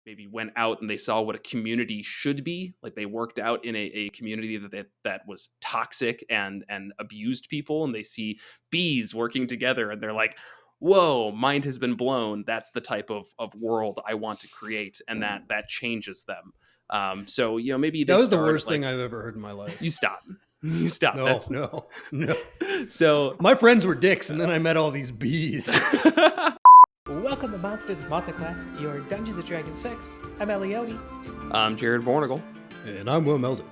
maybe went out and they saw what a community should be. Like they worked out in a community that was toxic and abused people, and they see bees working together and they're like, whoa, mind has been blown. That's the type of world I want to create. And that changes them. So, maybe That they was the start worst like, thing I've ever heard in my life. you stop. You stop. No, That's no. so My friends were dicks, and then I met all these bees. Welcome to Monsters of Multiclass, your Dungeons & Dragons fix. I'm Eliotti. I'm Jared Vornagel. And I'm Will Melden.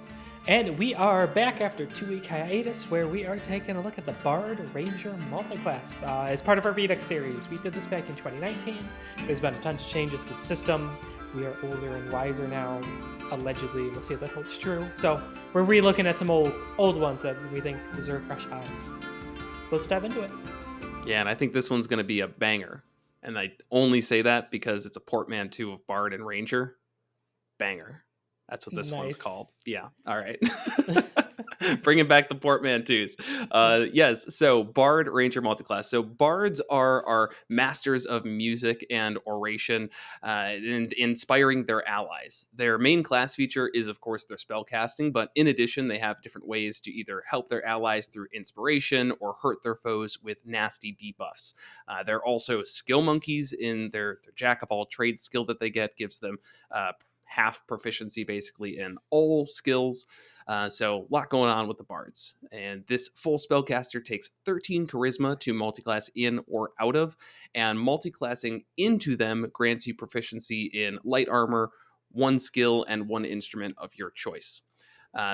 And we are back after a 2-week hiatus where we are taking a look at the Bard Ranger Multiclass. As part of our Redux series, we did this back in 2019. There's been a ton of changes to the system. We are older and wiser now, allegedly. We'll see if that holds true. So we're re-looking at some old ones that we think deserve fresh eyes. So let's dive into it. Yeah, and I think this one's going to be a banger. And I only say that because it's a portmanteau of Bard and Ranger. Banger. That's what this one's called. Yeah. All right. Bringing back the portmanteaus. Yes. So Bard, Ranger, Multiclass. So Bards are masters of music and oration and inspiring their allies. Their main class feature is, of course, their spell casting. But in addition, they have different ways to either help their allies through inspiration or hurt their foes with nasty debuffs. They're also skill monkeys in their jack of all trades skill that they get gives them half proficiency basically in all skills. So a lot going on with the bards. And this full spellcaster takes 13 charisma to multiclass in or out of, and multiclassing into them grants you proficiency in light armor, one skill, and one instrument of your choice.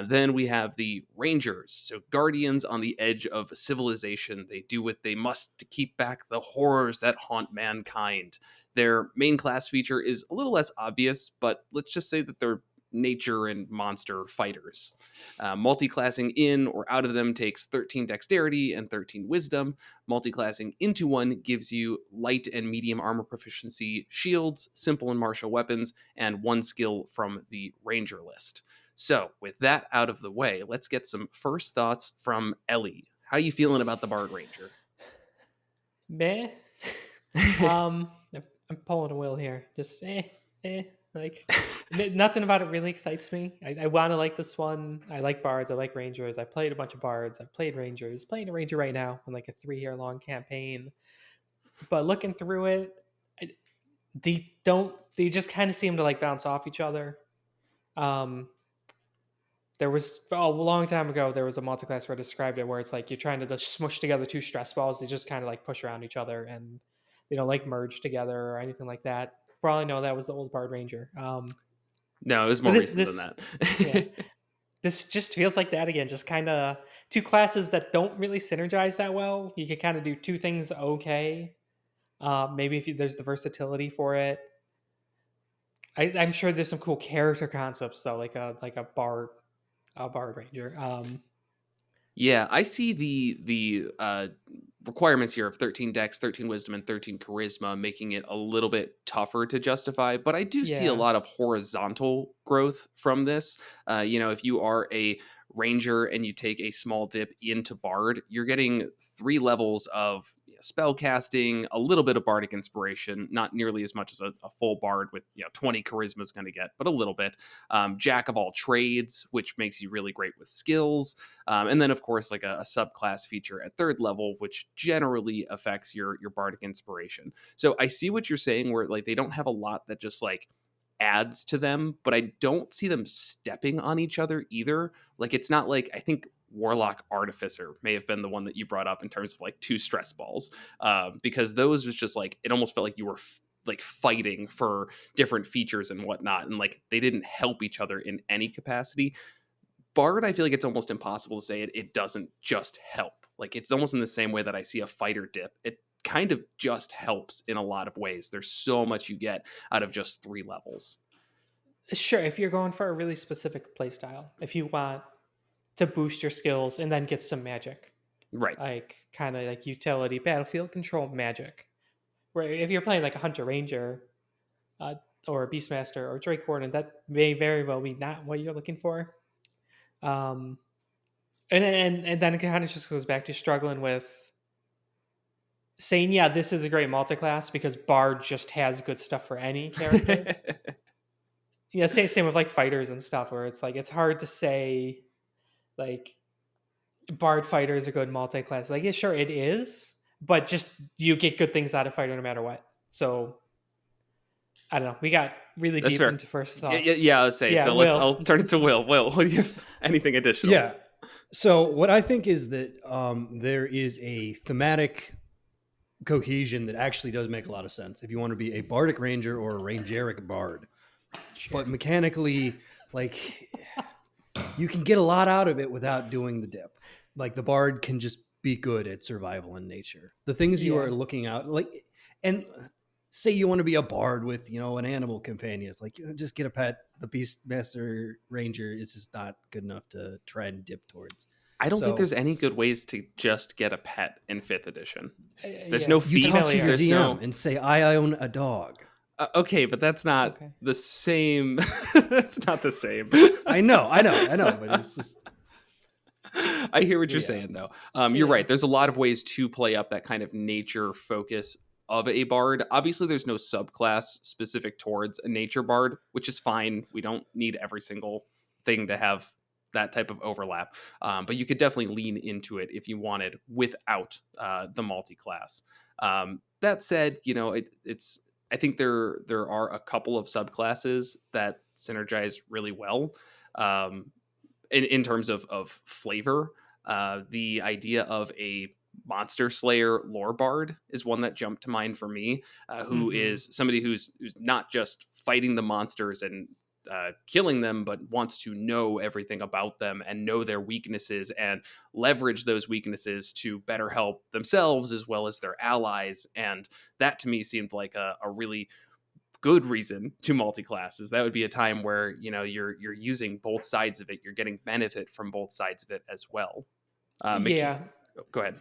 Then we have the Rangers, so guardians on the edge of civilization. They do what they must to keep back the horrors that haunt mankind. Their main class feature is a little less obvious, but let's just say that they're nature and monster fighters. Multiclassing in or out of them takes 13 dexterity and 13 wisdom. Multiclassing into one gives you light and medium armor proficiency, shields, simple and martial weapons, and one skill from the Ranger list. So, with that out of the way, let's get some first thoughts from Ellie. How are you feeling about the Bard Ranger? Meh. I'm pulling a Will here. Just like nothing about it really excites me. I want to like this one. I like Bards. I like Rangers. I played a bunch of Bards. I've played Rangers. Playing a Ranger right now on like a 3-year long campaign. But looking through it, they just kind of seem to like bounce off each other. There was a long time ago, there was a multiclass where I described it where it's like you're trying to just smush together two stress balls. They just kind of like push around each other and they don't like merge together or anything like that. For all I know, that was the old Bard Ranger. No, it was more recent than that. Yeah, this just feels like that again. Just kind of two classes that don't really synergize that well. You could kind of do two things okay. Maybe if there's the versatility for it. I'm sure there's some cool character concepts though, like a Bard Ranger. Yeah, I see the requirements here of 13 dex, 13 wisdom, and 13 charisma, making it a little bit tougher to justify. But I do see a lot of horizontal growth from this. If you are a Ranger and you take a small dip into Bard, you're getting 3 levels of spell casting, a little bit of bardic inspiration, not nearly as much as a full bard with 20 charisma is going to get, but a little bit. Jack of all trades, which makes you really great with skills, and then of course like a subclass feature at 3rd level, which generally affects your bardic inspiration. So I see what you're saying, where like they don't have a lot that just like adds to them, but I don't see them stepping on each other either. Like it's not like, I think Warlock Artificer may have been the one that you brought up in terms of like 2 stress balls, because those was just like, it almost felt like you were like fighting for different features and whatnot, and like they didn't help each other in any capacity. Bard, I feel like it's almost impossible to say it doesn't just help. Like it's almost in the same way that I see a fighter dip. It kind of just helps in a lot of ways. There's so much you get out of just 3 levels. Sure, if you're going for a really specific playstyle, if you want to boost your skills and then get some magic, right? Like kind of like utility battlefield control magic. Where if you're playing like a Hunter Ranger, or a Beastmaster or Drake Warden, that may very well be not what you're looking for. And then it kind of just goes back to struggling with saying, yeah, this is a great multiclass because Bard just has good stuff for any character. Yeah, same with like fighters and stuff, where it's like it's hard to say like bard fighter is a good multi-class. Like, yeah, sure it is, but just you get good things out of fighter no matter what. So I don't know. We got really That's deep fair. into first Yeah, thoughts. yeah, I would say. Yeah, So Will. I'll turn it to Will. Will, what do you have anything additional? Yeah. So what I think is that there is a thematic cohesion that actually does make a lot of sense if you want to be a bardic ranger or a rangeric bard. But mechanically, like you can get a lot out of it without doing the dip. Like the bard can just be good at survival in nature. The things you Yeah. are looking out, like, and say you want to be a bard with, an animal companion. It's like, just get a pet. The Beastmaster Ranger is just not good enough to try and dip towards. I don't think So there's any good ways to just get a pet in 5th edition. There's Yeah. no you feats. talk to your There's DM no. and say, I own a dog. Okay, but that's not Okay. the same. That's not the same. I know, but it's just. I hear what you're Yeah. saying, though. You're Yeah. right. There's a lot of ways to play up that kind of nature focus of a bard. Obviously, there's no subclass specific towards a nature bard, which is fine. We don't need every single thing to have that type of overlap. But you could definitely lean into it if you wanted without the multi-class. That said, it's. I think there are a couple of subclasses that synergize really well. In terms of flavor, the idea of a monster slayer lore bard is one that jumped to mind for me, who is somebody who's not just fighting the monsters and killing them, but wants to know everything about them and know their weaknesses and leverage those weaknesses to better help themselves as well as their allies. And that to me seemed like a really good reason to multi-classes. That would be a time where you're using both sides of it. You're getting benefit from both sides of it as well. Yeah. Go ahead.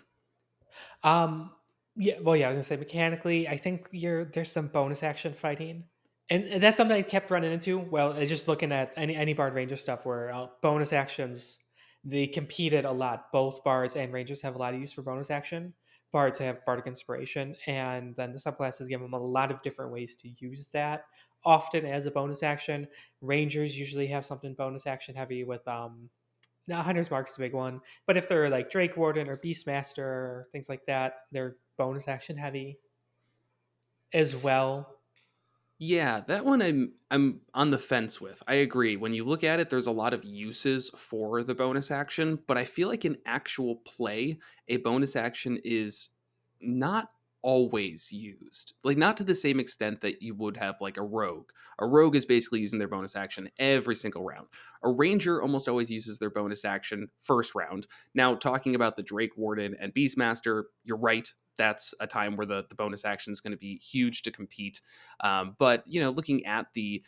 Yeah. Well, yeah. I was gonna say mechanically, I think there's some bonus action fighting, and that's something I kept running into. Well, just looking at any bard ranger stuff where bonus actions they competed a lot. Both bards and rangers have a lot of use for bonus action. Bards have bardic inspiration, and then the subclasses give them a lot of different ways to use that. Often as a bonus action, rangers usually have something bonus action heavy with now, Hunter's Mark's a big one, but if they're like Drake Warden or Beastmaster or things like that, they're bonus action heavy as well. Yeah, that one I'm on the fence with. I agree. When you look at it, there's a lot of uses for the bonus action, but I feel like in actual play, a bonus action is not always used. Like not to the same extent that you would have like a rogue. A rogue is basically using their bonus action every single round. A ranger almost always uses their bonus action first round. Now, talking about the Drake Warden and Beastmaster, you're right. That's a time where the bonus action is going to be huge to compete. But looking at the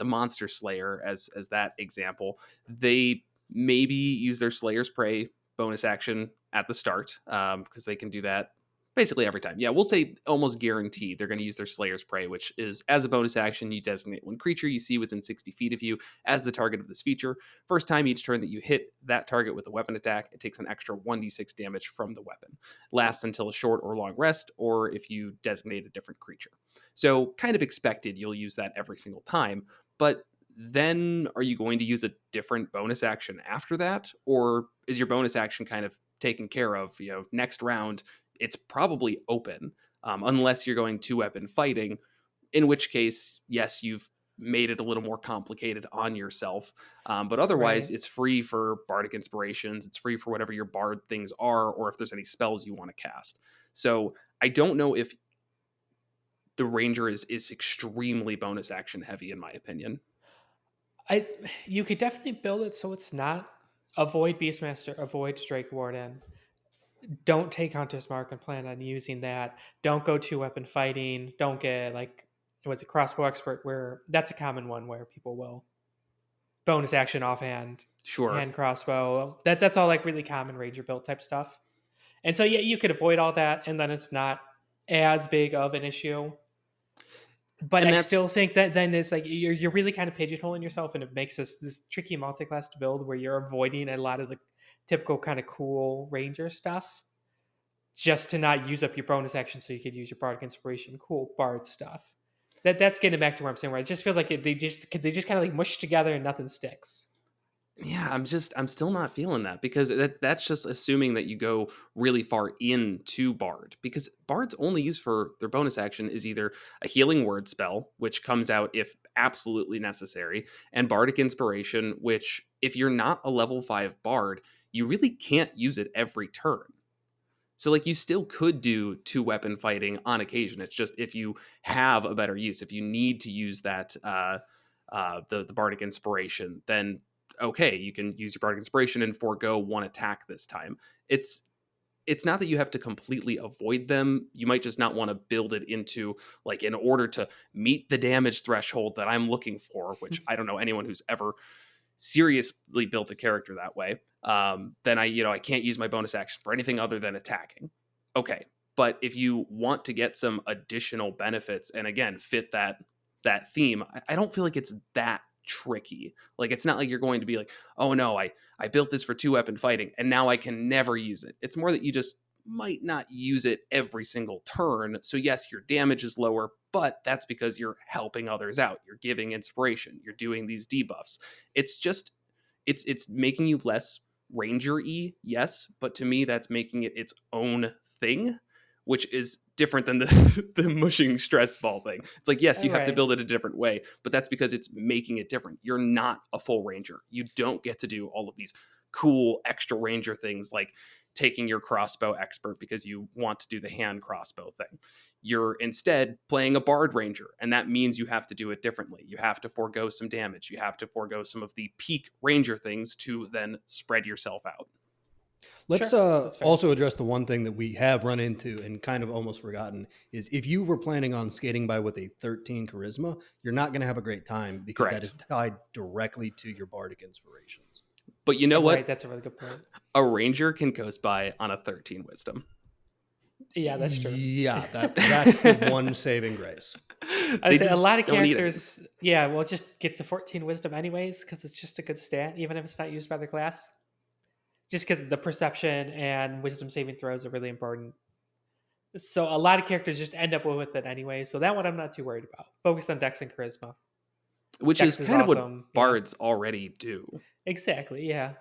Monster Slayer as that example, they maybe use their Slayer's Prey bonus action at the start because they can do that basically every time. Yeah, we'll say almost guaranteed they're going to use their Slayer's Prey, which is as a bonus action, you designate one creature you see within 60 feet of you as the target of this feature. First time each turn that you hit that target with a weapon attack, it takes an extra 1d6 damage from the weapon. Lasts until a short or long rest, or if you designate a different creature. So kind of expected you'll use that every single time, but then are you going to use a different bonus action after that? Or is your bonus action kind of taken care of? Next round, it's probably open, unless you're going 2-weapon fighting, in which case, yes, you've made it a little more complicated on yourself. But otherwise, Right. it's free for bardic inspirations. It's free for whatever your bard things are, or if there's any spells you want to cast. So I don't know if the ranger is extremely bonus action heavy, in my opinion. You could definitely build it so it's not avoid Beastmaster, avoid Drake Warden. Don't take Hunter's Mark and plan on using that. Don't go 2-weapon fighting. Don't get like what's it, crossbow expert, where that's a common one where people will bonus action offhand, Sure. hand crossbow. That's all like really common ranger build type stuff. And so yeah, you could avoid all that, and then it's not as big of an issue. But And I that's still think that then it's like you're really kind of pigeonholing yourself, and it makes this tricky multi-class to build where you're avoiding a lot of the typical kind of cool ranger stuff just to not use up your bonus action so you could use your bardic inspiration cool bard stuff. That's getting back to where I'm saying, where it just feels like they just kind of like mush together and nothing sticks. Yeah, I'm still not feeling that, because that's just assuming that you go really far into Bard, because Bard's only use for their bonus action is either a healing word spell, which comes out if absolutely necessary, and Bardic Inspiration, which if you're not a level 5 Bard, you really can't use it every turn. So like you still could do 2-weapon fighting on occasion. It's just if you have a better use, if you need to use that the Bardic Inspiration, then okay, you can use your Bardic Inspiration and forego one attack this time. It's not that you have to completely avoid them. You might just not want to build it into, like, in order to meet the damage threshold that I'm looking for, which I don't know anyone who's ever seriously built a character that way. Then I can't use my bonus action for anything other than attacking. Okay, but if you want to get some additional benefits and again fit that theme, I don't feel like it's that tricky. Like, it's not like you're going to be like, oh no, I built this for 2-weapon fighting and now I can never use it. It's more that you just might not use it every single turn. So yes, your damage is lower, but that's because you're helping others out. You're giving inspiration. You're doing these debuffs. It's just it's making you less ranger-y, yes, but to me that's making it its own thing, which is different than the mushing stress ball thing. It's like, yes, you have to build it a different way, but that's because it's making it different. You're not a full ranger. You don't get to do all of these cool extra ranger things like taking your crossbow expert because you want to do the hand crossbow thing. You're instead playing a bard ranger, and that means you have to do it differently. You have to forego some damage. You have to forego some of the peak ranger things to then spread yourself out. Let's also address the one thing that we have run into and kind of almost forgotten is if you were planning on skating by with a 13 charisma, you're not going to have a great time because that is tied directly to your bardic inspirations. But you know what? Right, that's a really good point. A ranger can coast by on a 13 wisdom. Yeah, that's true. Yeah, that's the one saving grace. I say a lot of characters, just get to 14 wisdom anyways because it's just a good stat, even if it's not used by the class. Just because the perception and wisdom saving throws are really important. So a lot of characters just end up with it anyway. So that one I'm not too worried about. Focus on Dex and Charisma. Which is kind of awesome, what bards already do. Exactly, yeah.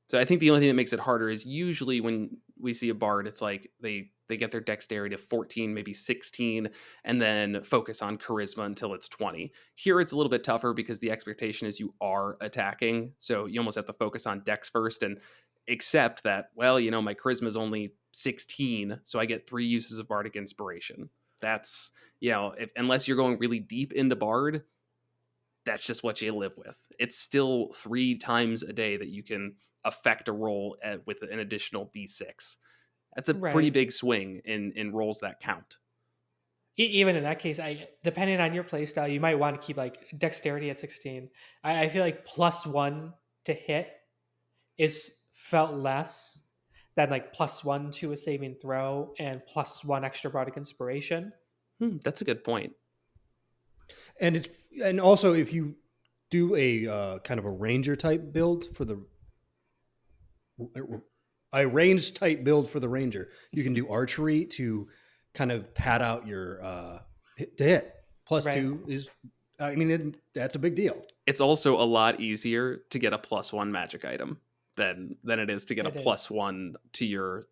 So I think the only thing that makes it harder is usually when we see a bard, it's like they get their dexterity to 14, maybe 16, and then focus on charisma until it's 20. Here it's a little bit tougher because the expectation is you are attacking. So you almost have to focus on dex first and accept that, well, my charisma is only 16, so I get 3 uses of bardic inspiration. That's, unless you're going really deep into bard, that's just what you live with. It's still 3 times a day that you can affect a roll with an additional d6. That's a pretty big swing in rolls that count. Even in that case, depending on your playstyle, you might want to keep like dexterity at 16. I feel like +1 to hit is felt less than like +1 to a saving throw and +1 extra bardic inspiration. That's a good point. And also if you do a kind of a ranger type build for a range type build for the ranger, you can do archery to kind of pad out your to hit. +2 is, that's a big deal. It's also a lot easier to get a +1 magic item than it is to get a +1 to your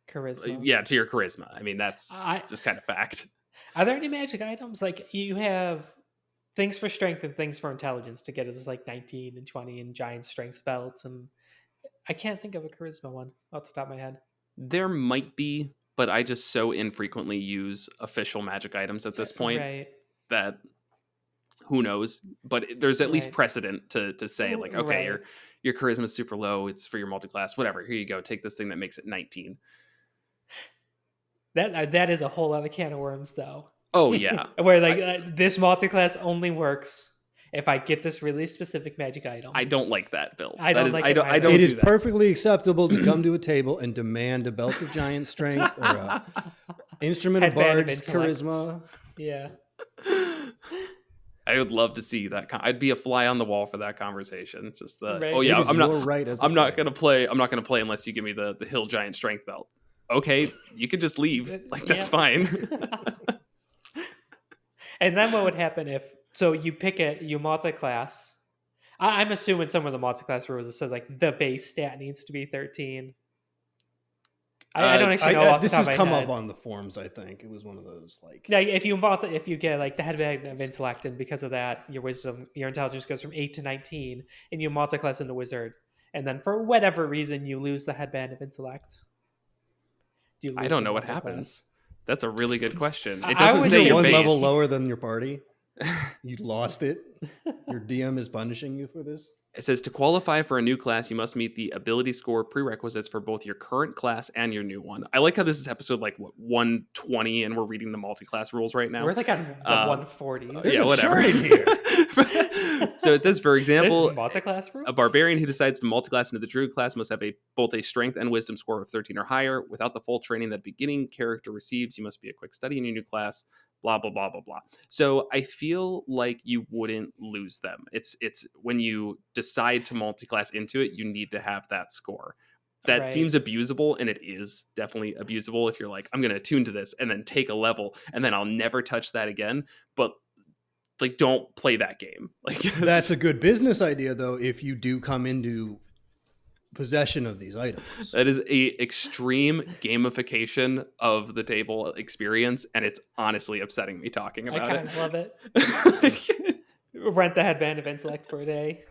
charisma. Yeah, to your charisma. That's just kind of fact. Are there any magic items? Like you have things for strength and things for intelligence to get it like 19 and 20 and giant strength belts, and I can't think of a charisma one off the top of my head. There might be, but I just so infrequently use official magic items at this point that who knows. But there's at least precedent to say like, okay, your charisma is super low. It's for your multiclass, whatever. Here you go. Take this thing that makes it 19. That is a whole other can of worms, though. Oh yeah, where this multiclass only works if I get this really specific magic item. I don't like that build. I don't. It is perfectly acceptable to come to a table and demand a belt of giant strength or a instrument of bard's charisma. Yeah. I would love to see that. I'd be a fly on the wall for that conversation. Just I'm not gonna play. I'm not gonna play unless you give me the hill giant strength belt. Okay, you could just leave. Like that's fine. And then what would happen if you pick it, you multi-class. I'm assuming some of the multi-class rules it says like the base stat needs to be 13. I don't actually know off the This top has of my come head. up on the forums. I think it was one of those like. Yeah, if you get like the headband of intellect, and because of that, your intelligence goes from 8 to 19, and you multi-class into wizard, and then for whatever reason you lose the headband of intellect. Do you lose I don't the know what multi-class? happens. That's a really good question. It I doesn't would say do your one base. level lower than your party. You lost it. Your DM is punishing you for this. It says to qualify for a new class, you must meet the ability score prerequisites for both your current class and your new one. I like how this is episode like 120, and we're reading the multi-class rules right now. We're like on the 140s. There's Yeah, a whatever. chart in here. So it says, for example, There's multi-class rules? a barbarian who decides to multiclass into the druid class must have both a strength and wisdom score of 13 or higher. Without the full training that beginning character receives, you must be a quick study in your new class. Blah blah blah blah blah. So I feel like you wouldn't lose them. It's when you decide to multiclass into it, you need to have that score. That Right. seems abusable, and it is definitely abusable if you're like, I'm going to attune to this and then take a level and then I'll never touch that again. But like, don't play that game. Like, That's a good business idea, though, if you do come into possession of these items. that is a extreme gamification of the table experience, and it's honestly upsetting me talking I about kind of love it. it. Rent the headband of intellect for a day.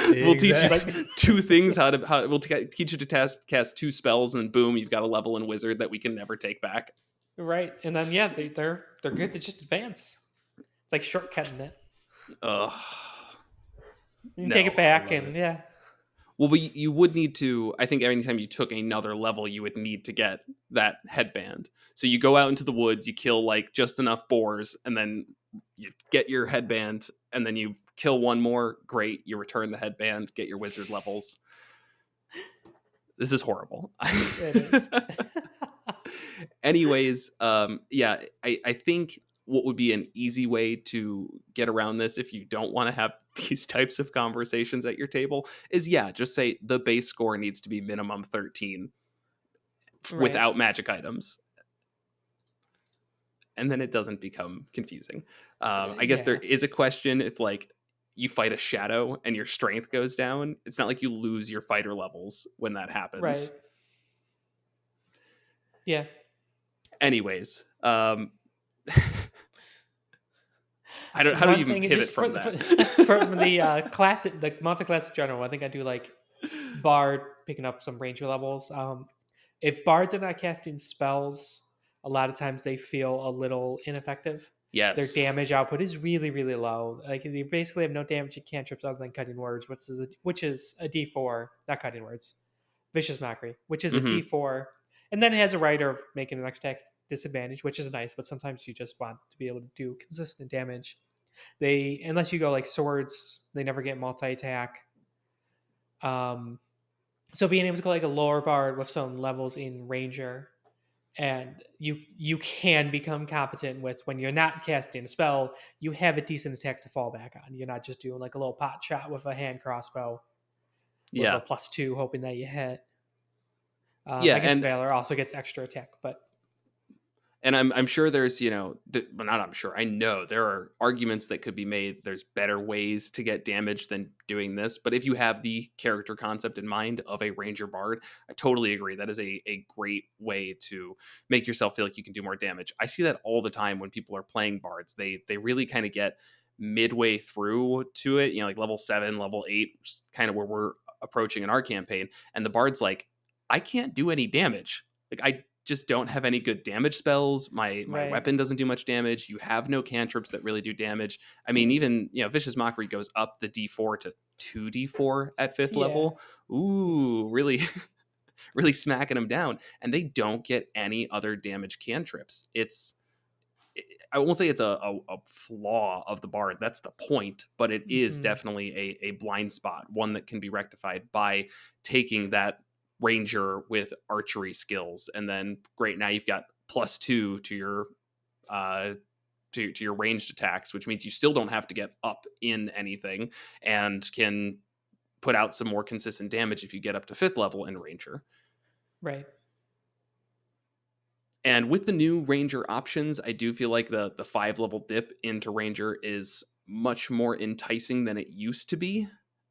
We'll teach you Exactly. like two things. We'll teach you to cast two spells, and boom, you've got a level in wizard that we can never take back. Right. And then yeah, they're good to just advance. It's like shortcutting it. Ugh. You can take it back and yeah. Well, but you would need to, I think anytime you took another level, you would need to get that headband. So you go out into the woods, you kill like just enough boars, and then you get your headband, and then you kill one more. Great. You return the headband, get your wizard levels. This is horrible. It is. Anyways, yeah, I think what would be an easy way to get around this if you don't want to have these types of conversations at your table is, yeah, just say the base score needs to be minimum 13 Right. without magic items. And then it doesn't become confusing. I guess there is a question if like you fight a shadow and your strength goes down. It's not like you lose your fighter levels when that happens. Right. Yeah. Anyways, how do you even pivot from that? From the classic, the multi-class general, I think I do like Bard picking up some ranger levels. If Bards are not casting spells, a lot of times they feel a little ineffective. Yes. Their damage output is really, really low. Like they basically have no damage at cantrips other than cutting words, which is a D4, not cutting words, vicious mockery, which is a D4. And then it has a writer of making an attack disadvantage, which is nice, but sometimes you just want to be able to do consistent damage. Unless you go like swords, they never get multi-attack. So being able to go like a lower bard with some levels in ranger, and you can become competent with when you're not casting a spell, you have a decent attack to fall back on. You're not just doing like a little pot shot with a hand crossbow with a +2 hoping that you hit. I guess Valor also gets extra attack, but and I'm sure there's, but not I'm sure, I know there are arguments that could be made. There's better ways to get damage than doing this. But if you have the character concept in mind of a ranger bard, I totally agree. That is a great way to make yourself feel like you can do more damage. I see that all the time when people are playing bards. They really kind of get midway through to it, like level 7, level 8, kind of where we're approaching in our campaign. And the bard's like, I can't do any damage. Like I just don't have any good damage spells. My weapon doesn't do much damage. You have no cantrips that really do damage. I mean, even, Vicious Mockery goes up the D4 to 2D4 at 5th level. Ooh, really, really smacking them down. And they don't get any other damage cantrips. I won't say it's a flaw of the bard. That's the point, but it is definitely a blind spot, one that can be rectified by taking that ranger with archery skills, and then great, now you've got +2 to your to your ranged attacks, which means you still don't have to get up in anything and can put out some more consistent damage if you get up to 5th level in ranger. Right. And with the new Ranger options, I do feel like the 5-level dip into Ranger is much more enticing than it used to be.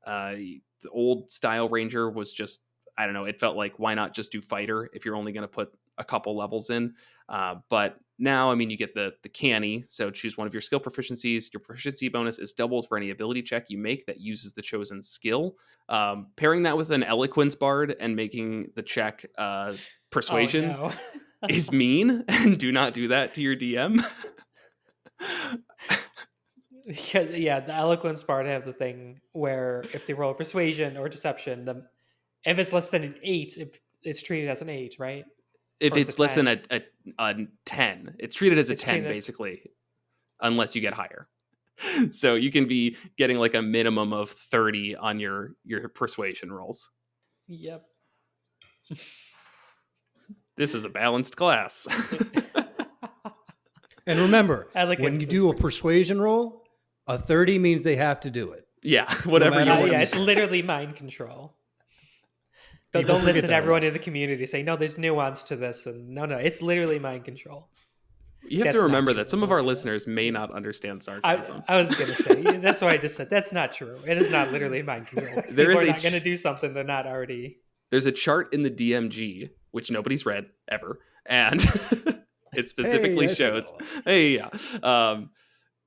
The old style Ranger was just, I don't know, it felt like, why not just do Fighter if you're only going to put a couple levels in? But now, I mean, you get the canny, so choose one of your skill proficiencies. Your proficiency bonus is doubled for any ability check you make that uses the chosen skill. Pairing that with an Eloquence bard and making the check Persuasion Oh, no. is mean, and do not do that to your DM. Because the Eloquence part have the thing where if they roll Persuasion or Deception, if it's less than an 8, it's treated as an 8, right? If Or it's less than 10. a 10, it's treated as a It's 10 treated- basically, unless you get higher. So you can be getting like a minimum of 30 on your persuasion rolls. Yep. This is a balanced class. And remember, Eloquence when you is do a pretty- persuasion roll, a 30 means they have to do it. Yeah, whatever matter you what want. it's literally mind control. Don't People forget listen to that a everyone lot. in the community say, no, there's nuance to this. And no, it's literally mind control. You have That's to not remember true. that some of Don't our do that. listeners may not understand I sarcasm. was going to say, that's why I just said, that's not true. It is not literally mind control. There People is are a not going to do something they're not already. There's a chart in the DMG, which nobody's read ever, and it specifically Hey, I said shows. that. Hey, yeah.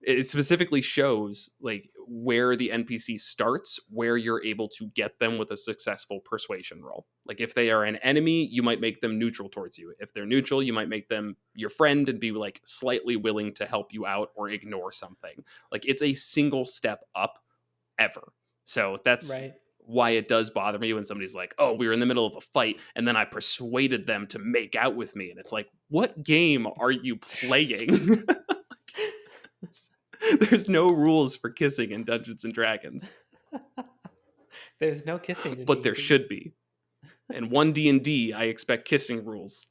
It specifically shows like where the NPC starts, where you're able to get them with a successful persuasion roll. Like if they are an enemy, you might make them neutral towards you. If they're neutral, you might make them your friend and be like slightly willing to help you out or ignore something. Like it's a single step up ever. So that's Right. why it does bother me when somebody's like, oh, we were in the middle of a fight and then I persuaded them to make out with me. And it's like, what game are you playing? There's no rules for kissing in Dungeons and Dragons, There's no kissing. but there should be. And 1D&D, I expect kissing rules.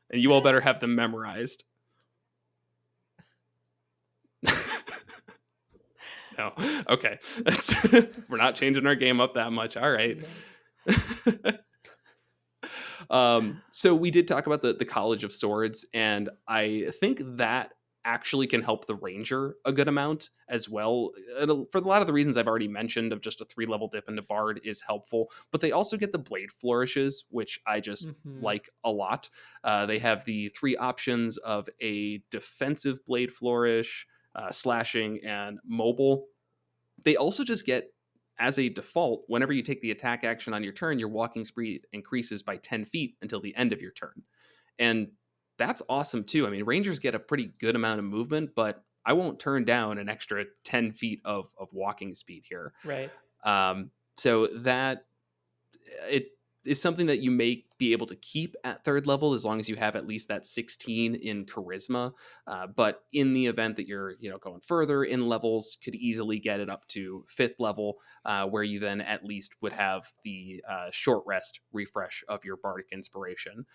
And you all better have them memorized. No. Okay. We're not changing our game up that much. All right. So we did talk about the College of Swords, and I think that actually can help the Ranger a good amount as well. For a lot of the reasons I've already mentioned of just a 3-level dip into Bard is helpful, but they also get the Blade Flourishes, which I just like a lot. They have the 3 options of a defensive Blade Flourish, slashing, and mobile. They also just get, as a default, whenever you take the attack action on your turn, your walking speed increases by 10 feet until the end of your turn. And that's awesome too. I mean, Rangers get a pretty good amount of movement, but I won't turn down an extra 10 feet of walking speed here. Right. So that it is something that you may be able to keep at 3rd level as long as you have at least that 16 in charisma. But in the event that you're going further in levels, could easily get it up to 5th level, where you then at least would have the short rest refresh of your bardic inspiration.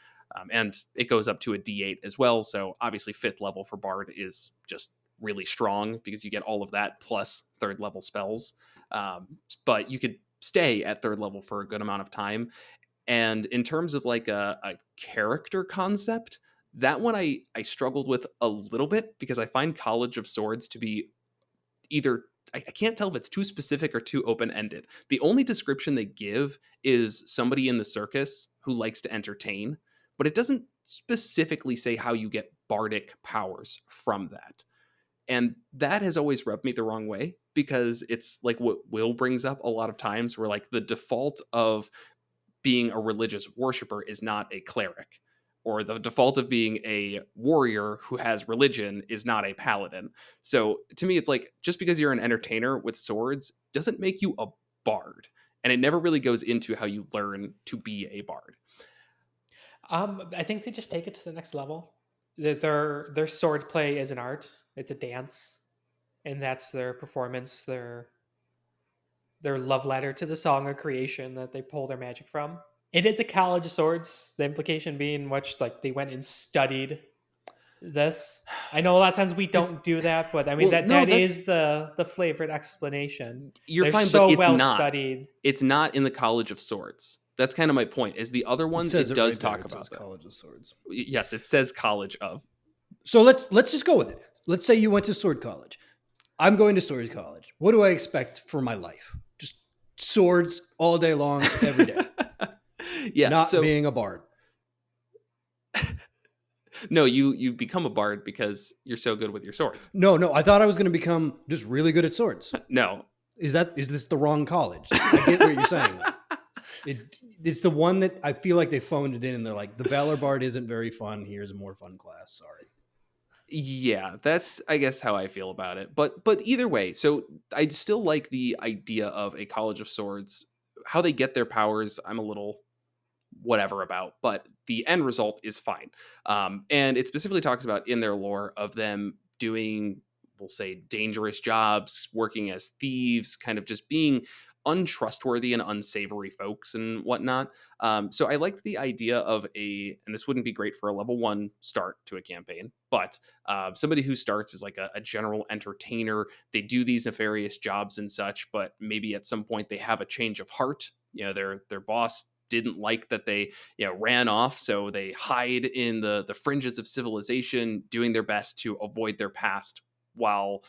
And it goes up to a D8 as well. So obviously 5th level for Bard is just really strong because you get all of that plus 3rd level spells. But you could stay at 3rd level for a good amount of time. And in terms of like a character concept, that one I struggled with a little bit because I find College of Swords to be either, I can't tell if it's too specific or too open-ended. The only description they give is somebody in the circus who likes to entertain, but it doesn't specifically say how you get bardic powers from that. And that has always rubbed me the wrong way because it's like what Will brings up a lot of times where like the default of being a religious worshiper is not a cleric, or the default of being a warrior who has religion is not a paladin. So to me, it's like, just because you're an entertainer with swords doesn't make you a bard. And it never really goes into how you learn to be a bard. I think they just take it to the next level. Their sword play is an art. It's a dance. And that's their performance, their love letter to the song of creation that they pull their magic from. It is a College of Swords, the implication being much like they went and studied this. I know a lot of times we don't do that, but I mean, that is the flavored explanation. You're They're fine, so but it's well not studied. It's not in the College of Swords. That's kind of my point. Is the other ones it does talk about that. College of Swords. Yes, it says College of. So let's just go with it. Let's say you went to Sword College. I'm going to Sword College. What do I expect for my life? Just swords all day long, every day. Yeah, not being a bard. No, you become a bard because you're so good with your swords. No. I thought I was going to become just really good at swords. No. Is this the wrong college? I get what you're saying. It's the one that I feel like they phoned it in and they're like, the Valor Bard isn't very fun. Here's a more fun class. Sorry. Yeah, that's I guess how I feel about it. But either way, so I still like the idea of a College of Swords. How they get their powers, I'm a little whatever about, but the end result is fine. And it specifically talks about in their lore of them doing, we'll say, dangerous jobs, working as thieves, kind of just being untrustworthy and unsavory folks and whatnot. So I liked the idea of and this wouldn't be great for a level 1 start to a campaign, but somebody who starts as like a general entertainer. They do these nefarious jobs and such, but maybe at some point they have a change of heart. You know, their boss didn't like that they ran off, so they hide in the fringes of civilization, doing their best to avoid their past while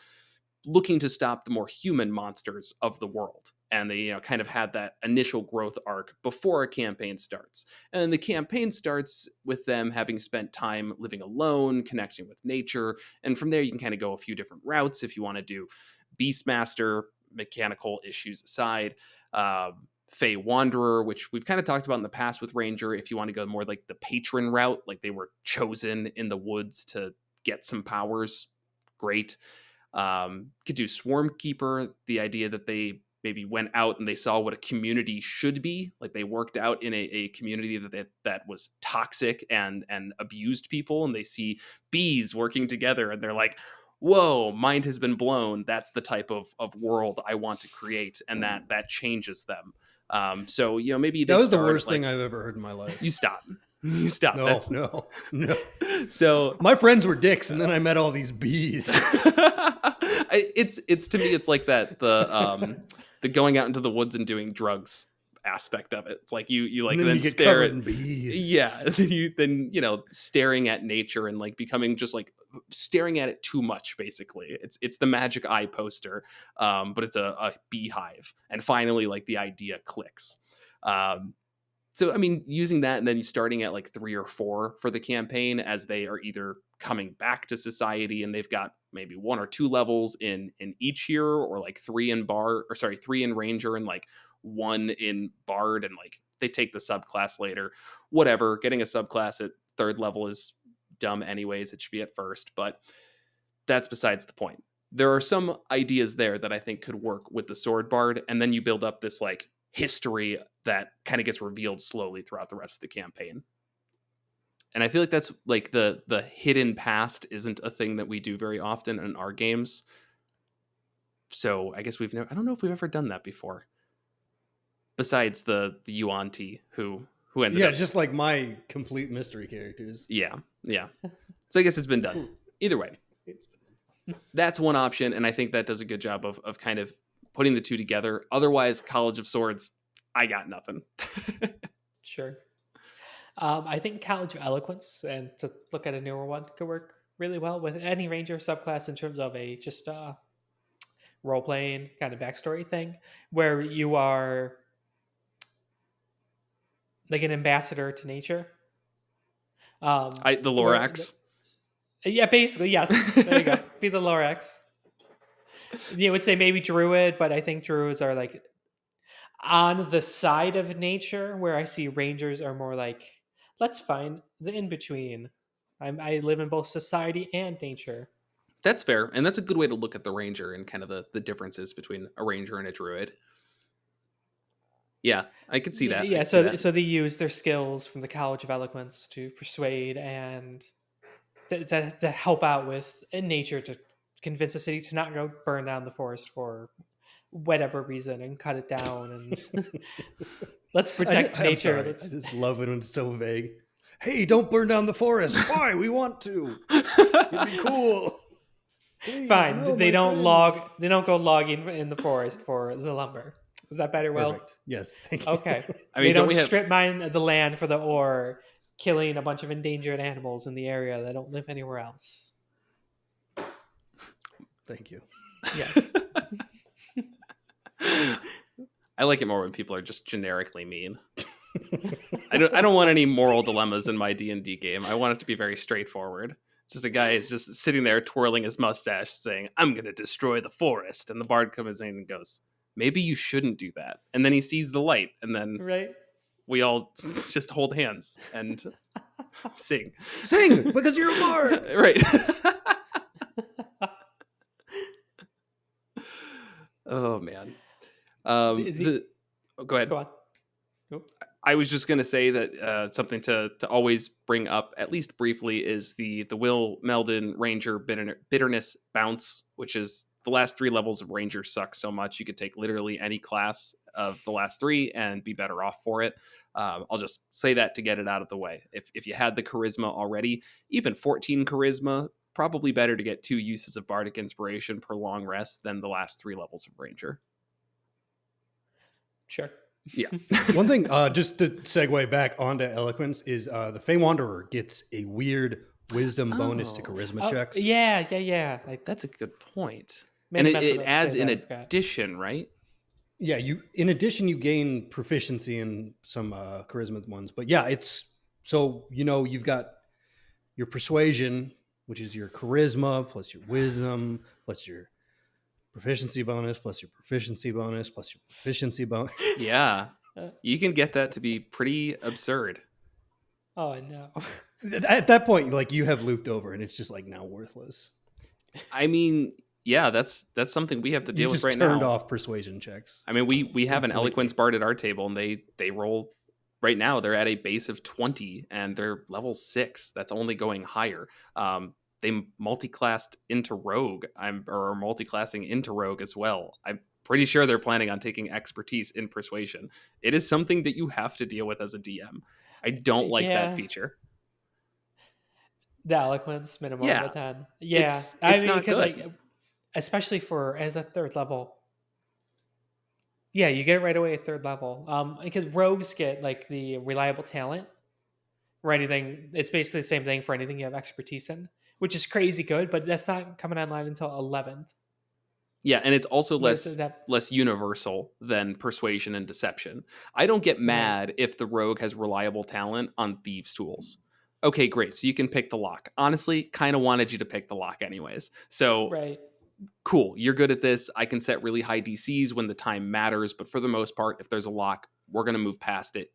looking to stop the more human monsters of the world. And they kind of had that initial growth arc before a campaign starts. And then the campaign starts with them having spent time living alone, connecting with nature, and from there you can kind of go a few different routes if you want to do Beastmaster, mechanical issues aside, Fey Wanderer, which we've kind of talked about in the past with Ranger. If you want to go more like the patron route, like they were chosen in the woods to get some powers, great. Could do Swarm Keeper, the idea that they maybe went out and they saw what a community should be. Like they worked out in a community that was toxic and abused people, and they see bees working together and they're like, whoa, mind has been blown. That's the type of world I want to create, and that changes them. So maybe that was the worst thing I've ever heard in my life. You stop. You stop. No. So my friends were dicks, and then I met all these bees. It's to me, it's like that the going out into the woods and doing drugs aspect of it. It's like you like then stare at bees. Yeah, then staring at nature and like becoming just like staring at it too much. Basically, it's the magic eye poster, but it's a beehive, and finally like the idea clicks. So I mean, using that and then starting at like 3 or 4 for the campaign as they are either coming back to society and they've got maybe 1 or 2 levels in each here, or like 3 in Ranger and like 1 in Bard, and like they take the subclass later. Whatever, getting a subclass at 3rd level is dumb anyways. It should be at 1st, but that's besides the point. There are some ideas there that I think could work with the Sword Bard, and then you build up this like history that kind of gets revealed slowly throughout the rest of the campaign. And I feel like that's like the hidden past isn't a thing that we do very often in our games. So I guess I don't know if we've ever done that before. Besides the Yuan Ti who ended up. Yeah, just like my complete mystery characters. Yeah. So I guess it's been done. Either way, that's one option, and I think that does a good job of kind of putting the two together. Otherwise, College of Swords, I got nothing. Sure. I think College of Eloquence, and to look at a newer one, could work really well with any Ranger subclass in terms of a just role-playing kind of backstory thing, where you are like an ambassador to nature. The Lorax. Yeah, basically, yes. There you go. Be the Lorax. You would say maybe Druid, but I think Druids are like on the side of nature, where I see Rangers are more like, let's find the in-between. I live in both society and nature. That's fair, and that's a good way to look at the Ranger and kind of the differences between a Ranger and a Druid. Yeah, I could see that. Yeah, so they use their skills from the College of Eloquence to persuade and to help out with in nature, to convince the city to not go burn down the forest for whatever reason and cut it down, and let's protect nature. I just love it when it's so vague. Hey, don't burn down the forest. Why? We want to. It'd be cool. Please, Fine. no, They don't go logging in the forest for the lumber. Was that better, Will? Perfect. Yes, thank you. Okay. I mean, They don't don't we have? strip mine the land for the ore, killing a bunch of endangered animals in the area that don't live anywhere else. Thank you. Yes. I like it more when people are just generically mean. I don't want any moral dilemmas in my D&D game. I want it to be very straightforward. Just a guy is just sitting there twirling his mustache saying, I'm going to destroy the forest. And the bard comes in and goes, maybe you shouldn't do that. And then he sees the light, and then Right. we all just hold hands and sing. Sing, because you're a bard. Right. Oh, man. Go ahead. Go on. Nope. I was just going to say that something to always bring up, at least briefly, is the Will Meldon Ranger Bitterness Bounce, which is the last 3 levels of Ranger suck so much. You could take literally any class of the last 3 and be better off for it. I'll just say that to get it out of the way. If you had the charisma already, even 14 charisma, probably better to get 2 uses of Bardic Inspiration per long rest than the last 3 levels of Ranger. Sure. Yeah. One thing, just to segue back onto Eloquence, is the Fey Wanderer gets a weird wisdom bonus to charisma checks. Yeah. That's a good point. Maybe And meant it to adds say in that, I forgot. addition, right? Yeah, in addition, you gain proficiency in some charisma ones. But yeah, it's so, you've got your persuasion, which is your charisma, plus your wisdom, plus your proficiency bonus, plus your proficiency bonus, plus your proficiency bonus. Yeah. You can get that to be pretty absurd. Oh, no. At that point, like, you have looped over and it's just like now worthless. I mean, yeah, that's something we have to deal with right now. You just turned off persuasion checks. I mean, we have an Eloquence bard at our table, and they roll right now. They're at a base of 20, and they're level 6. That's only going higher. They multiclassed into rogue, or multiclassing into rogue as well. I'm pretty sure they're planning on taking expertise in persuasion. It is something that you have to deal with as a DM. I don't like that feature. The Eloquence minimum of a 10. Yeah. It's not because good. like, especially as a 3rd level. Yeah, you get it right away at 3rd level. Because rogues get like the reliable talent or anything. It's basically the same thing for anything you have expertise in, which is crazy good, but that's not coming online until 11th. Yeah, and it's also What is less universal than persuasion and deception. I don't get mad if the rogue has reliable talent on thieves' tools. Okay, great. So you can pick the lock. Honestly, kind of wanted you to pick the lock anyways. So cool, you're good at this. I can set really high DCs when the time matters, but for the most part, if there's a lock, we're going to move past it.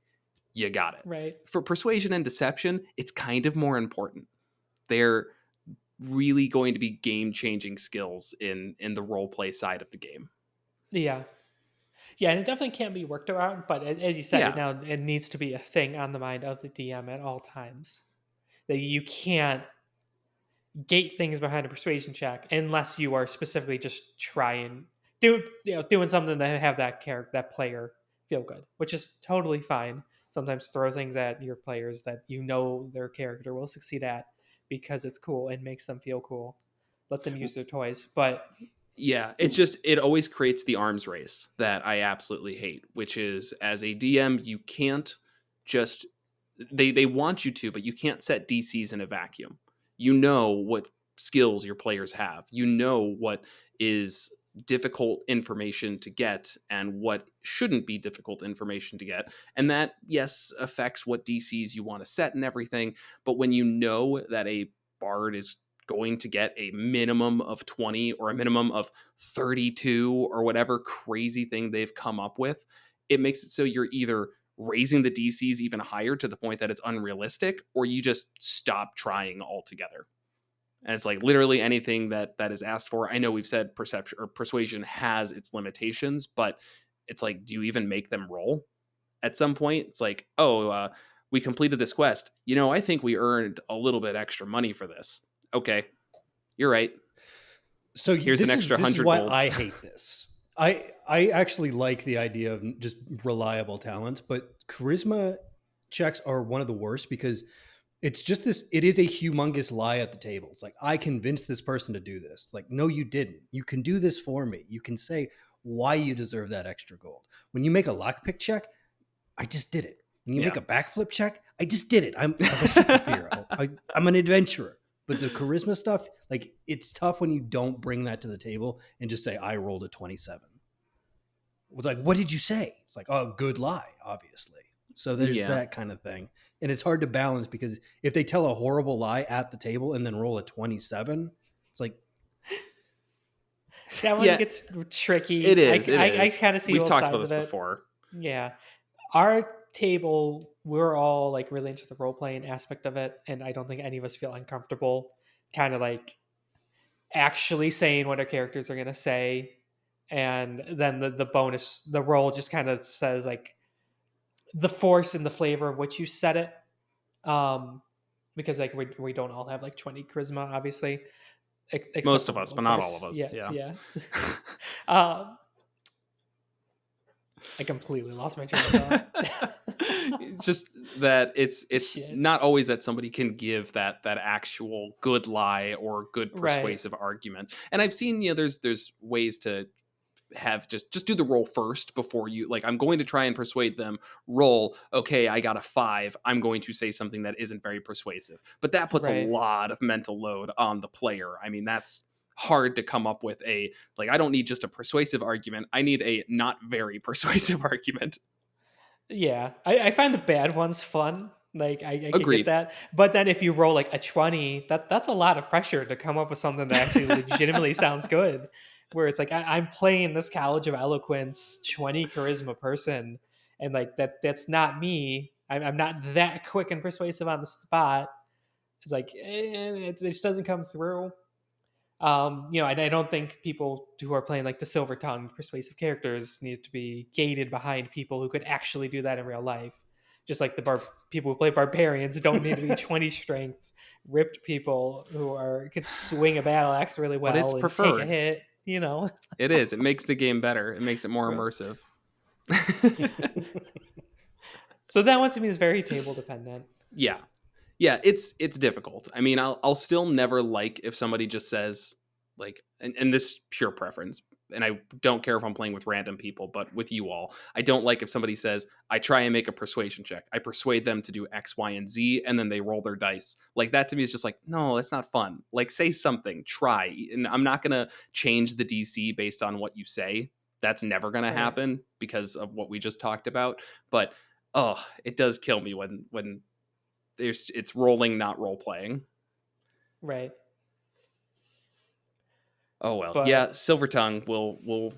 You got it. Right. For persuasion and deception, it's kind of more important. They're really going to be game-changing skills in the role play side of the game. Yeah, and it definitely can't be worked around, but as you said, it needs to be a thing on the mind of the DM at all times. That you can't gate things behind a persuasion check unless you are specifically just doing something to have that player feel good, which is totally fine. Sometimes throw things at your players that their character will succeed at because it's cool and makes them feel cool. Let them use their toys, but yeah, it's just, it always creates the arms race that I absolutely hate, which is, as a DM, you can't just, they want you to, but you can't set DCs in a vacuum. You know what skills your players have. You know what is difficult information to get and what shouldn't be difficult information to get. And that, yes, affects what DCs you want to set and everything. But when you know that a bard is going to get a minimum of 20 or a minimum of 32 or whatever crazy thing they've come up with, it makes it so you're either raising the DCs even higher to the point that it's unrealistic, or you just stop trying altogether. And it's like literally anything that is asked for. I know we've said perception or persuasion has its limitations, but it's like, do you even make them roll? At some point, it's like, we completed this quest. I think we earned a little bit extra money for this. Okay, you're right. So here's an extra 100 This is why gold. I hate this. I actually like the idea of just reliable talent, but charisma checks are one of the worst because it's just this, it is a humongous lie at the table. It's like, I convinced this person to do this. Like, no, you didn't. You can do this for me. You can say, why you deserve that extra gold. When you make a lockpick check, I just did it. When you make a backflip check, I just did it. I'm a superhero. I'm an adventurer. But the charisma stuff, like, it's tough when you don't bring that to the table and just say, I rolled a 27. It's like, what did you say? It's like, oh, good lie, obviously. So there's that kind of thing. And it's hard to balance because if they tell a horrible lie at the table and then roll a 27, it's like, that one gets tricky. It is. I kind of see We've both talked sides about this of it. before. Yeah. Our table, we're all like really into the role playing aspect of it. And I don't think any of us feel uncomfortable kind of like actually saying what our characters are going to say. And then the bonus, the roll just kind of says like the force and the flavor of which you said it. Because like we don't all have like 20 charisma, obviously. Most of us, but not all of us. Yeah. I completely lost my train of thought. Just that it's Shit. not always that somebody can give that actual good lie or good persuasive argument. And I've seen, there's ways to have just do the roll first before you, like, I'm going to try and persuade them. Roll, okay, I got a 5. I'm going to say something that isn't very persuasive. But that puts a lot of mental load on the player. I mean, that's hard to come up with I don't need just a persuasive argument. I need a not very persuasive argument. Yeah, I find the bad ones fun. Like I can Agreed. get that, but then if you roll like a 20, that's a lot of pressure to come up with something that actually legitimately sounds good. Where it's like I'm playing this College of Eloquence 20 charisma person, and like that's not me. I'm not that quick and persuasive on the spot. It's like it just doesn't come through. And I don't think people who are playing like the silver tongue persuasive characters need to be gated behind people who could actually do that in real life. Just like people who play barbarians don't need to be 20 strength ripped people who could swing a battle axe really well it's and preferred. take a hit. It is. It makes the game better. It makes it more immersive. So that one to me is very table dependent. Yeah, it's difficult. I mean, I'll still never like if somebody just says like, and this pure preference, and I don't care if I'm playing with random people, but with you all, I don't like if somebody says, I try and make a persuasion check. I persuade them to do X, Y, and Z, and then they roll their dice. Like, that to me is just like, no, that's not fun. Like, say something, try. And I'm not going to change the DC based on what you say. That's never going to happen because of what we just talked about. But, it does kill me when it's rolling, not role playing. Right. Oh well. But, yeah, Silver Tongue will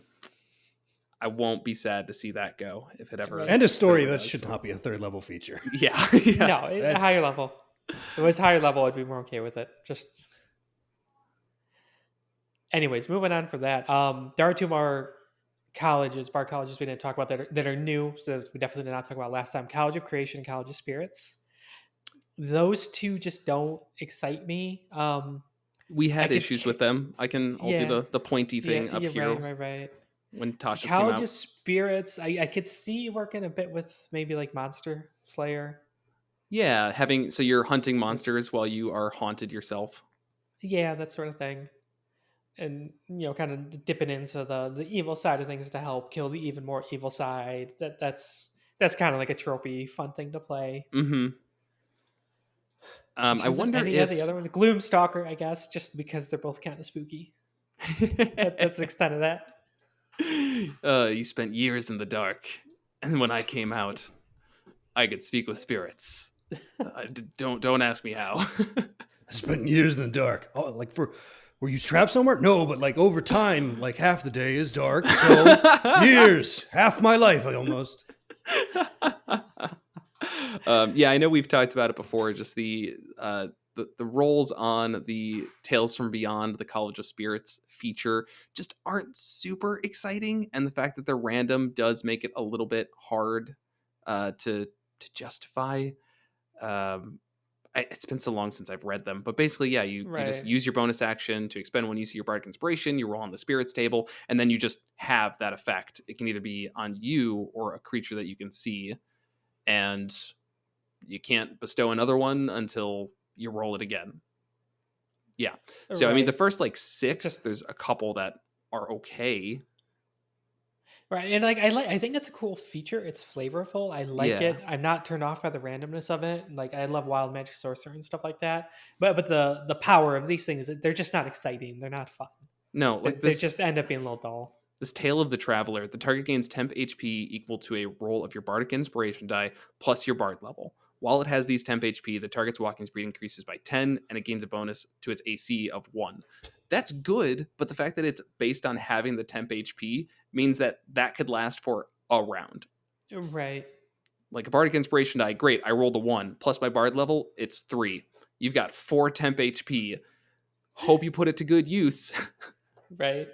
I won't be sad to see that go if it ever. End of story. That should not be a 3rd level feature. Yeah. No, a higher level. If it was higher level, I'd be more okay with it. Just. Anyways, moving on from that. There are 2 more bar colleges we didn't talk about that are new. So we definitely did not talk about last time. College of Creation and College of Spirits. Those 2 just don't excite me. We had issues with them. I'll do the pointy thing up here. Right. When Tasha's College came out. of Spirits, I could see working a bit with maybe like Monster Slayer. Yeah, so you're hunting monsters while you are haunted yourself. Yeah, that sort of thing. And kind of dipping into the evil side of things to help kill the even more evil side. That's kind of like a tropey fun thing to play. Mm-hmm. I wonder if the other one, Gloomstalker, I guess, just because they're both kind of spooky. That's the extent of that. You spent years in the dark, and when I came out, I could speak with spirits. Don't ask me how. I spent years in the dark. Oh, like were you trapped somewhere? No, but like over time, like half the day is dark. So years, half my life, almost. Yeah, I know we've talked about it before. Just the roles on the Tales from Beyond, the College of Spirits feature, just aren't super exciting, and the fact that they're random does make it a little bit hard to justify. It's been so long since I've read them, but basically, yeah, you just use your bonus action to expend one use of your bardic inspiration. You roll on the spirits table, and then you just have that effect. It can either be on you or a creature that you can see, and you can't bestow another one until you roll it again. Yeah. So, I mean, the first 6, there's a couple that are okay. Right, and I think it's a cool feature. It's flavorful. I like Yeah. it. I'm not turned off by the randomness of it. Like I love wild magic sorcerer and stuff like that. But the power of these things, they're just not exciting. They're not fun. No, They, like they just end up being a little dull. this Tale of the Traveler, the target gains temp HP equal to a roll of your Bardic Inspiration die plus your Bard level. While it has these temp HP, the target's walking speed increases by 10 and it gains a bonus to its AC of 1. That's good, but the fact that it's based on having the temp HP means that that could last for a round. Right. Like a Bardic Inspiration die, great, I rolled a 1. Plus my Bard level, it's 3. You've got 4 temp HP. Hope you put it to good use. Right.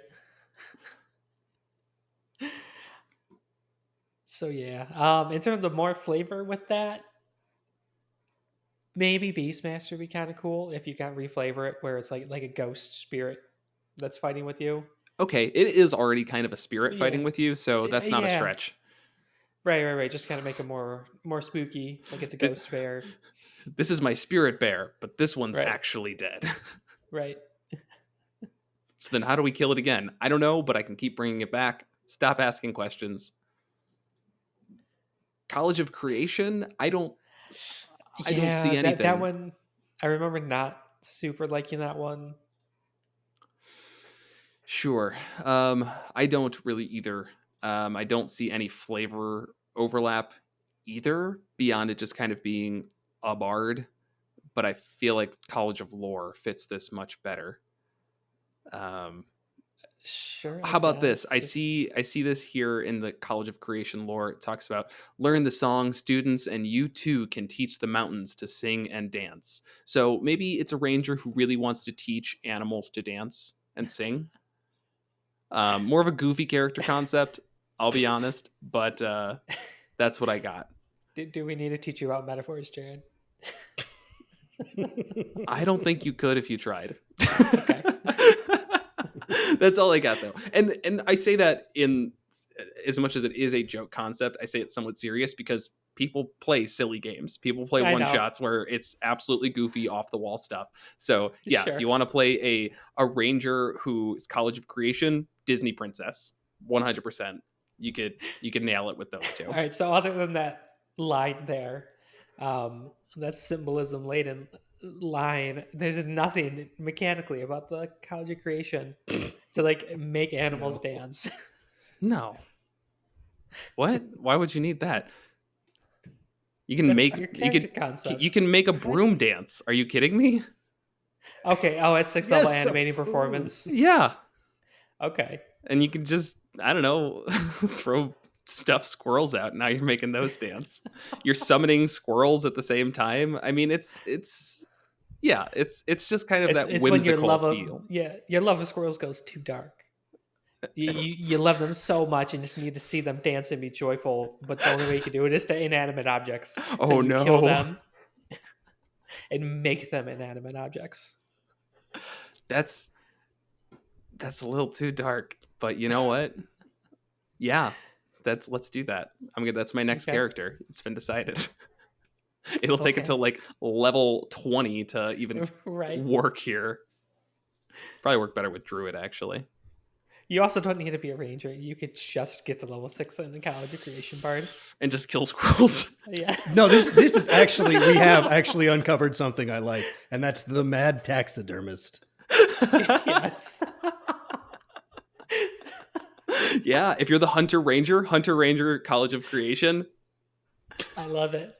So yeah, in terms of more flavor with that, maybe Beastmaster would be kind of cool if you can reflavor it, where it's like a ghost spirit that's fighting with you. Okay, it is already kind of a spirit Yeah, fighting with you, so that's not a yeah, stretch. right. Just kind of make it more spooky, like it's a ghost bear. This is my spirit bear, but this one's Right, actually dead. right. So then how do we kill it again? I don't know, but I can keep bringing it back. Stop asking questions. College of Creation? I don't see anything. That one, I remember not super liking that one. Sure. I don't really either. I don't see any flavor overlap either beyond it just kind of being a bard, but I feel like College of Lore fits this much better. Sure. How about this? I see this here in the College of Creation lore. It talks about learn the song, students, and you too can teach the mountains to sing and dance. So maybe it's a ranger who really wants to teach animals to dance and sing. More of a goofy character concept, I'll be honest, but that's what I got. Do we need to teach you about metaphors, Jared? I don't think you could if you tried. Okay. That's all I got though. And I say that in as much as it is a joke concept, I say it's somewhat serious because people play silly games. People play one shots where it's absolutely goofy off the wall stuff. So yeah, Sure. if you want to play a ranger who's College of Creation, Disney princess, 100%. You could nail it with those two. All right. So other than that line there, that symbolism laden line, there's nothing mechanically about the College of Creation to like make animals dance. No. What? Why would you need that? You can concept. you can make a broom dance. Are you kidding me? Okay. Oh, it's 6th level animating performance. Yeah. Okay. And you can just, I don't know, throw stuffed squirrels out. Now you're making those dance. You're summoning squirrels at the same time. I mean, it's just kind of that whimsical feel. Your love of squirrels goes too dark. You love them so much and just need to see them dance and be joyful, but the only way you can do it is to inanimate objects. So you kill them and make them inanimate objects. That's a little too dark, but you know what? Yeah, let's do that. That's my next character. It's been decided. It'll take until like level 20 to even work here. Probably work better with Druid, actually. You also don't need to be a ranger. You could just get to level 6 in the College of Creation Bard. And just kill squirrels. Yeah. No, this is actually, we have actually uncovered something I like, and that's the mad taxidermist. Yes. Yeah, if you're the Hunter Ranger, College of Creation. I love it.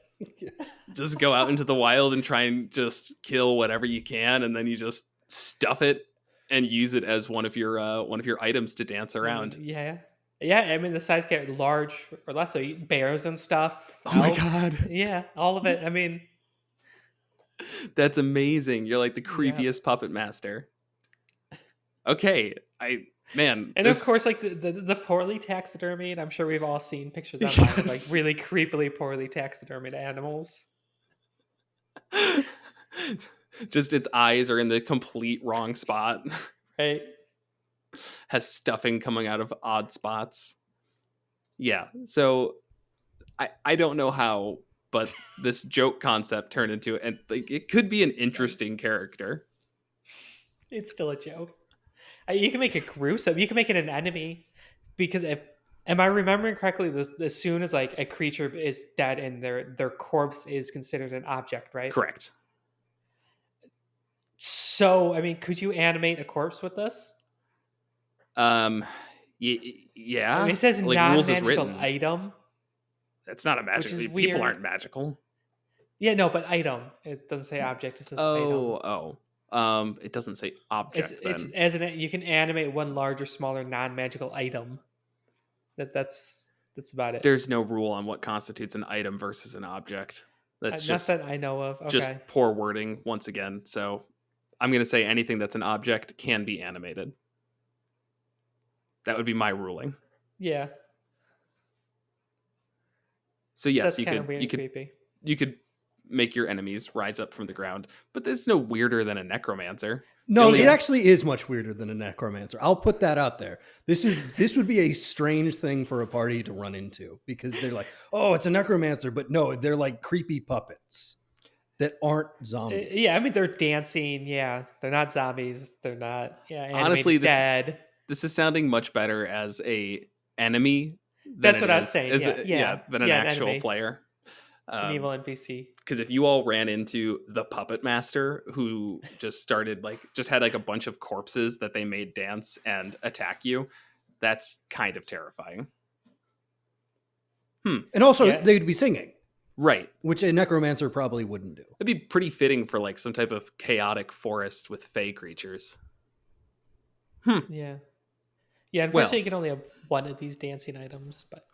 Just go out into the wild and try and just kill whatever you can, and then you just stuff it and use it as one of your items to dance around. Yeah. I mean, the size get large or less, so you eat bears and stuff. Oh my god. Yeah, all of it. I mean, that's amazing. You're like the creepiest puppet master. Okay, and of course, like the poorly taxidermied. I'm sure we've all seen pictures of like really creepily poorly taxidermied animals. Just its eyes are in the complete wrong spot. Right. Has stuffing coming out of odd spots. Yeah. So I don't know how, but this joke concept turned into it, and like it could be an interesting character. It's still a joke. You can make it gruesome. You can make it an enemy, because if Am I remembering correctly? This as soon as like a creature is dead and their corpse is considered an object, right? Correct. So, I mean, could you animate a corpse with this? Yeah. It says Like rules as non-magical written. item, That's not a which magical. is People weird. aren't magical. Yeah, no, but item. It doesn't say object. It says item. It doesn't say object It's then. as an you can animate one large or smaller non-magical item. That's about it. There's no rule on what constitutes an item versus an object. That's Not just that I know of. just Okay. poor wording once again. So I'm going to say anything that's an object can be animated. That would be my ruling. Yeah. So yes, That's you kind of could weird and creepy. you could make your enemies rise up from the ground, but this is no weirder than a necromancer. No, it actually is much weirder than a necromancer. I'll put that out there. This would be a strange thing for a party to run into because they're like, oh, it's a necromancer, but no, they're like creepy puppets that aren't zombies. Yeah, I mean they're dancing. Yeah, they're not zombies. They're not. Yeah, Honestly, dead. This is sounding much better as a enemy. That's what I was saying. Than an actual enemy. player. An evil NPC. Because if you all ran into the puppet master who just had like a bunch of corpses that they made dance and attack you, that's kind of terrifying. And also they'd be singing. Right. Which a necromancer probably wouldn't do. It'd be pretty fitting for like some type of chaotic forest with fey creatures. Yeah. Yeah, unfortunately you can only have one of these dancing items, but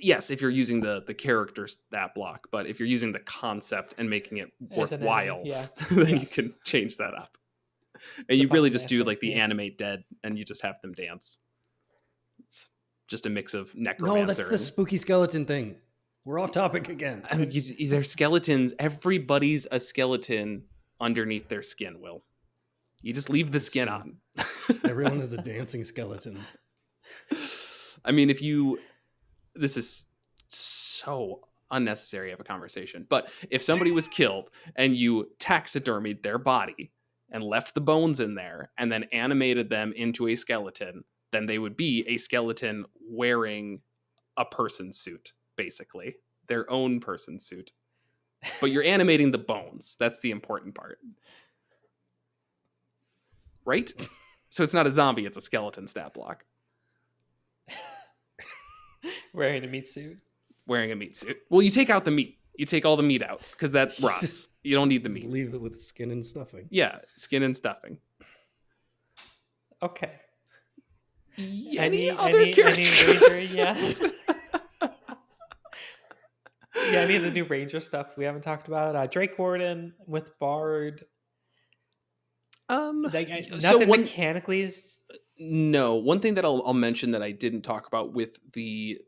yes, if you're using the character stat block, but if you're using the concept and making it worthwhile, then you can change that up. And you really just do like the animate dead and you just have them dance. It's just a mix of necromancer. No, that's the spooky skeleton thing. We're off topic again. I mean, they're skeletons. Everybody's a skeleton underneath their skin, Will. You just leave the skin on. Everyone is a dancing skeleton. I mean, this is so unnecessary of a conversation, but if somebody was killed and you taxidermied their body and left the bones in there and then animated them into a skeleton, then they would be a skeleton wearing a person suit, basically their own person suit, but you're animating the bones. That's the important part. Right? So it's not a zombie, it's a skeleton stat block. Wearing a meat suit. Wearing a meat suit. Well, you take out the meat. You take all the meat out because that rots. You don't need the meat. Leave it with skin and stuffing. Yeah, skin and stuffing. Okay. Any other characters? Yes. Yeah, any of the new Ranger stuff we haven't talked about. Drake Warden with Bard. Mechanically is... No, one thing that I'll mention that I didn't talk about with the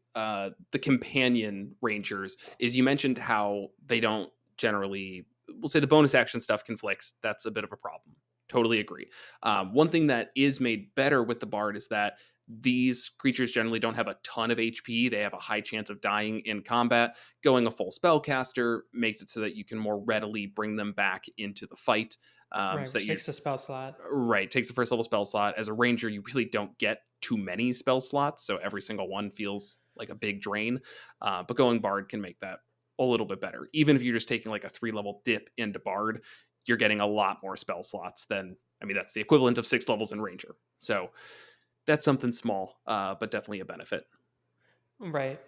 companion Rangers is you mentioned how they don't generally, we'll say the bonus action stuff conflicts. That's a bit of a problem. Totally agree. One thing that is made better with the Bard is that these creatures generally don't have a ton of HP. They have a high chance of dying in combat. Going a full spellcaster makes it so that you can more readily bring them back into the fight. Right, so takes a spell slot. Right, takes the first level spell slot. As a ranger, you really don't get too many spell slots, so every single one feels like a big drain. But going Bard can make that a little bit better. Even if you're just taking like a 3-level dip into Bard, you're getting a lot more spell slots than, I mean, that's the equivalent of 6 levels in Ranger. So that's something small, but definitely a benefit. Right.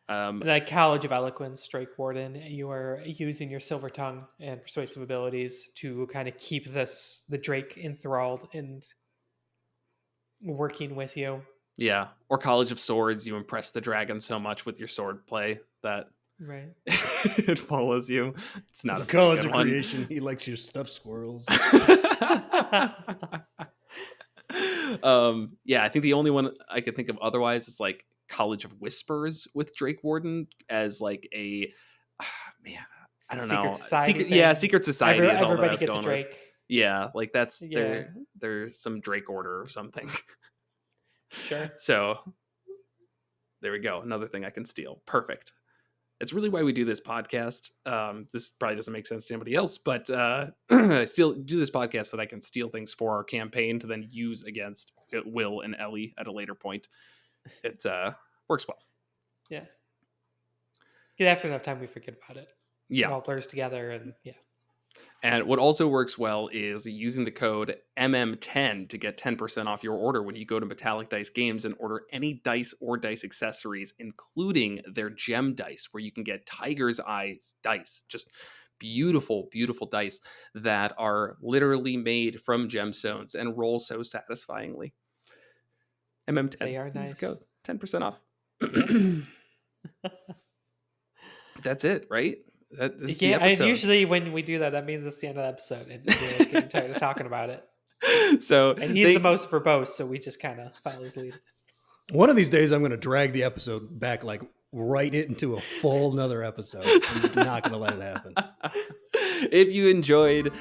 Like College of Eloquence, Drake Warden, you are using your Silver Tongue and persuasive abilities to kind of keep the Drake enthralled and working with you. Yeah. Or College of Swords, you impress the dragon so much with your sword play that right. It follows you. It's not a College of Creation. He likes your stuffed squirrels. Yeah, I think the only one I could think of otherwise is like College of Whispers with Drake Warden as like a man. I don't know. Secret Society. Everybody gets a Drake. With. Yeah, like that's there's some Drake order or something. Sure. So there we go. Another thing I can steal. Perfect. It's really why we do this podcast. This probably doesn't make sense to anybody else, but I still do this podcast so that I can steal things for our campaign to then use against Will and Ellie at a later point. it works well. Yeah. After enough time, we forget about it. Yeah. It all blurs together, and yeah. And what also works well is using the code MM10 to get 10% off your order when you go to Metallic Dice Games and order any dice or dice accessories, including their gem dice, where you can get Tiger's Eyes dice. Just beautiful, beautiful dice that are literally made from gemstones and roll so satisfyingly. MM10. They are nice. Use the code 10% off. Yeah. That's it, right? This Yeah, usually when we do that, that means it's the end of the episode, and we're getting tired of talking about it. So, and he's the most verbose, so we just kind of follow his lead. One of these days, I'm going to drag the episode back, like write it into a full another episode. I'm just not going to let it happen. If you enjoyed,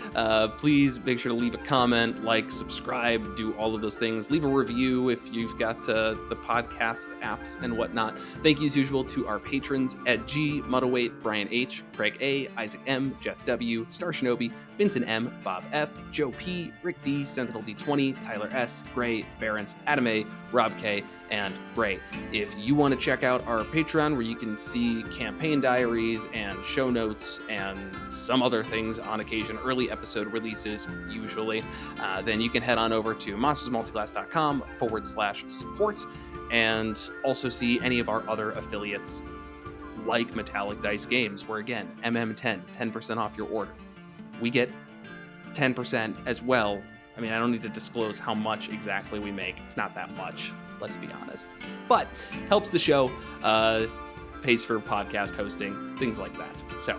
please make sure to leave a comment, like, subscribe, do all of those things. Leave a review if you've got the podcast apps and whatnot. Thank you as usual to our patrons: Ed G, Muddlewaite, Brian H, Craig A, Isaac M, Jeff W, Star Shinobi, Vincent M, Bob F, Joe P, Rick D, Sentinel D20, Tyler S, Gray, Barons, Adam A, Rob K, and Bray. If you want to check out our Patreon, where you can see campaign diaries and show notes and some other things on occasion, early episode releases usually, then you can head on over to monstersmulticlass.com/support and also see any of our other affiliates like Metallic Dice Games, where again, MM10, 10% off your order. We get 10% as well. I mean, I don't need to disclose how much exactly we make. It's not that much, let's be honest. But helps the show, pays for podcast hosting, things like that. So.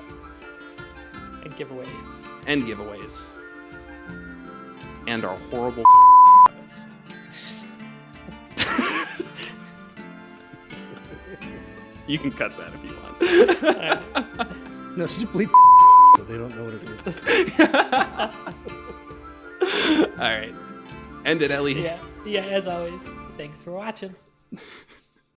And giveaways. And our horrible habits. You can cut that if you want. No, just bleep so they don't know what it is. All right. End it, Ellie. Yeah, as always. Thanks for watching.